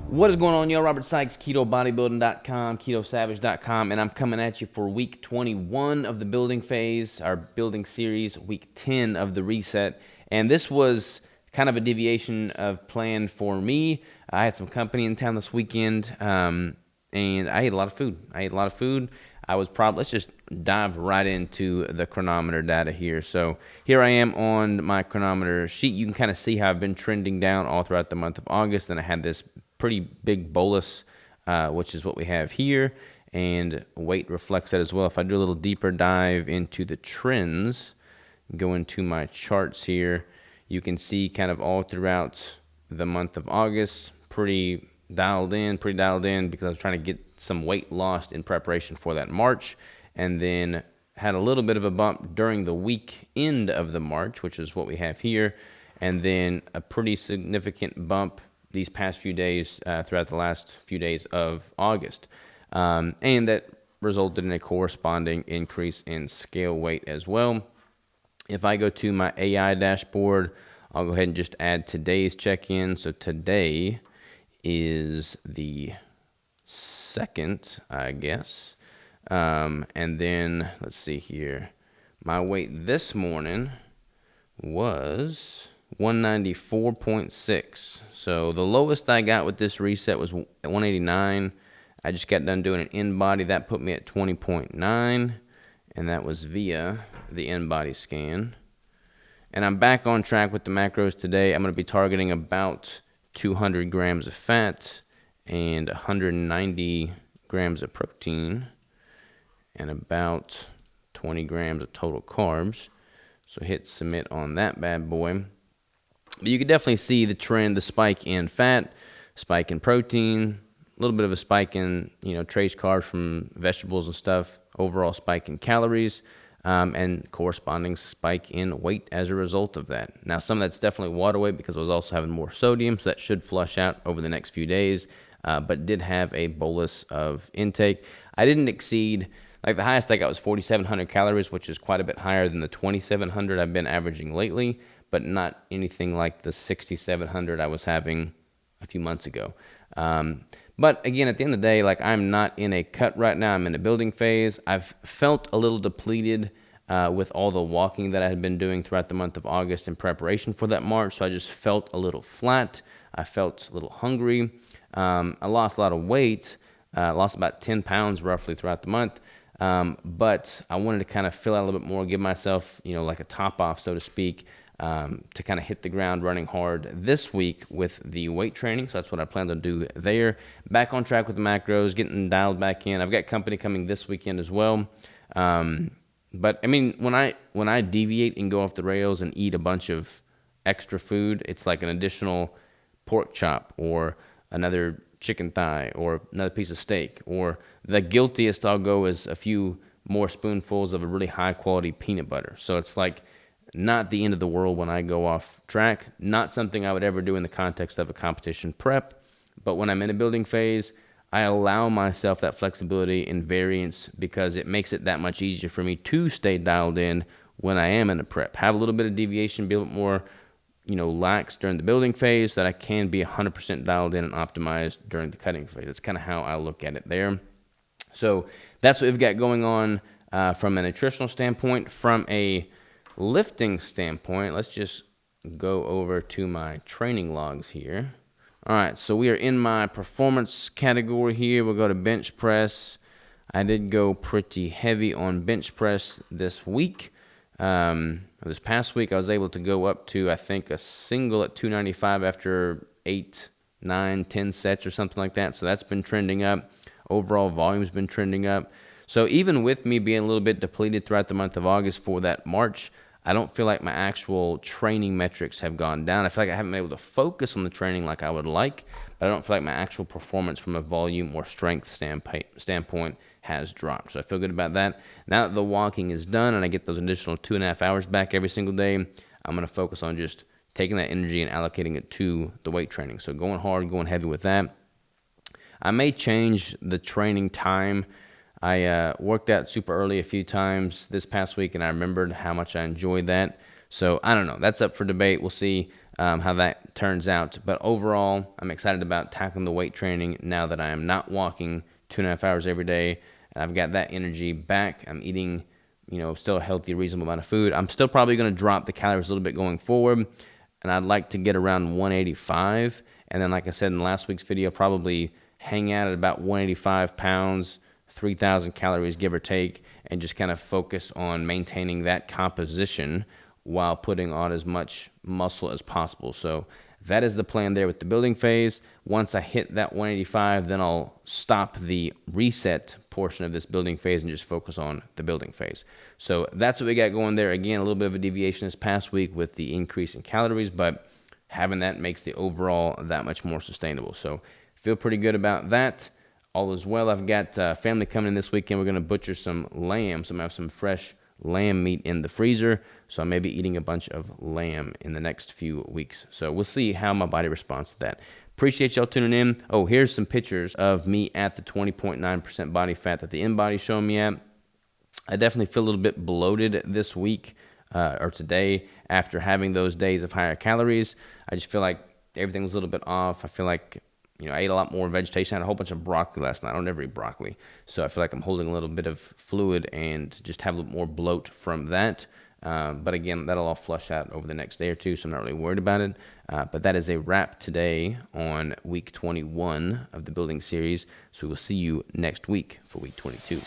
What is going on, y'all? Robert Sykes, KetoBodybuilding.com, KetoSavage.com, and I'm coming at you for week 21 of the building phase, our building series, week 10 of the reset. And this was kind of a deviation of plan for me. I had some company in town this weekend, and I ate a lot of food. Let's just dive right into the chronometer data here. So here I am on my chronometer sheet. You can kind of see how I've been trending down all throughout the month of August, and I had this pretty big bolus, which is what we have here, and weight reflects that as well. If I do a little deeper dive into the trends, go into my charts here, you can see kind of all throughout the month of August, pretty dialed in because I was trying to get some weight lost in preparation for that March, and then had a little bit of a bump during the week end of the March, which is what we have here, and then a pretty significant bump these past few days throughout the last few days of August. And that resulted in a corresponding increase in scale weight as well. If I go to my AI dashboard, I'll go ahead and just add today's check-in. So today is the 2nd, I guess. And then, let's see here. My weight this morning was 194.6. So the lowest I got with this reset was 189. I just got done doing an Inbody. That put me at 20.9, and that was via the Inbody scan. And I'm back on track with the macros today. I'm going to be targeting about 200 grams of fat and 190 grams of protein and about 20 grams of total carbs. So hit submit on that bad boy. But you can definitely see the trend, the spike in fat, spike in protein, a little bit of a spike in, trace carbs from vegetables and stuff, overall spike in calories, and corresponding spike in weight as a result of that. Now, some of that's definitely water weight because I was also having more sodium, so that should flush out over the next few days, but did have a bolus of intake. I didn't exceed, the highest I got was 4,700 calories, which is quite a bit higher than the 2,700 I've been averaging lately, but not anything like the 6,700 I was having a few months ago. But again, at the end of the day, I'm not in a cut right now. I'm in a building phase. I've felt a little depleted with all the walking that I had been doing throughout the month of August in preparation for that March. So I just felt a little flat. I felt a little hungry. I lost a lot of weight. Lost about 10 pounds roughly throughout the month. But I wanted to kind of fill out a little bit more, give myself, like a top off, so to speak, to kind of hit the ground running hard this week with the weight training. So that's what I plan to do there. Back on track with the macros, getting dialed back in. I've got company coming this weekend as well. But I mean, when I deviate and go off the rails and eat a bunch of extra food, it's like an additional pork chop or another chicken thigh or another piece of steak, or the guiltiest I'll go is a few more spoonfuls of a really high quality peanut butter. So it's not the end of the world when I go off track, not something I would ever do in the context of a competition prep, but when I'm in a building phase, I allow myself that flexibility and variance because it makes it that much easier for me to stay dialed in when I am in a prep. Have a little bit of deviation, be a little more, lax during the building phase so that I can be 100% dialed in and optimized during the cutting phase. That's kind of how I look at it there. So that's what we've got going on from a nutritional standpoint. From a lifting standpoint, let's just go over to my training logs here. All right, so we are in my performance category here. We'll go to bench press. I did go pretty heavy on bench press this week. This past week, I was able to go up to, I think, a single at 295 after 8, 9, 10 sets or something like that. So that's been trending up. Overall volume's been trending up. So even with me being a little bit depleted throughout the month of August for that March, I don't feel like my actual training metrics have gone down. I feel like I haven't been able to focus on the training like I would like, but I don't feel like my actual performance from a volume or strength standpoint has dropped. So I feel good about that. Now that the walking is done and I get those additional 2.5 hours back every single day, I'm going to focus on just taking that energy and allocating it to the weight training. So going hard, going heavy with that. I may change the training time. I worked out super early a few times this past week, and I remembered how much I enjoyed that. So I don't know. That's up for debate. We'll see how that turns out. But overall, I'm excited about tackling the weight training now that I am not walking 2.5 hours every day. And I've got that energy back. I'm eating, still a healthy, reasonable amount of food. I'm still probably going to drop the calories a little bit going forward. And I'd like to get around 185. And then, like I said in last week's video, probably hang out at about 185 pounds, 3,000 calories, give or take, and just kind of focus on maintaining that composition while putting on as much muscle as possible. So that is the plan there with the building phase. Once I hit that 185, then I'll stop the reset portion of this building phase and just focus on the building phase. So that's what we got going there. Again, a little bit of a deviation this past week with the increase in calories, but having that makes the overall that much more sustainable. So feel pretty good about that. All is well. I've got family coming in this weekend. We're going to butcher some lamb. So I'm going to have some fresh lamb meat in the freezer. So I may be eating a bunch of lamb in the next few weeks. So we'll see how my body responds to that. Appreciate y'all tuning in. Oh, here's some pictures of me at the 20.9% body fat that the Inbody's showing me at. I definitely feel a little bit bloated this week or today after having those days of higher calories. I just feel like everything was a little bit off. I feel like I ate a lot more vegetation. I had a whole bunch of broccoli last night. I don't ever eat broccoli. So I feel like I'm holding a little bit of fluid and just have a little more bloat from that. But again, that'll all flush out over the next day or two, so I'm not really worried about it. But that is a wrap today on week 21 of the building series. So we will see you next week for week 22.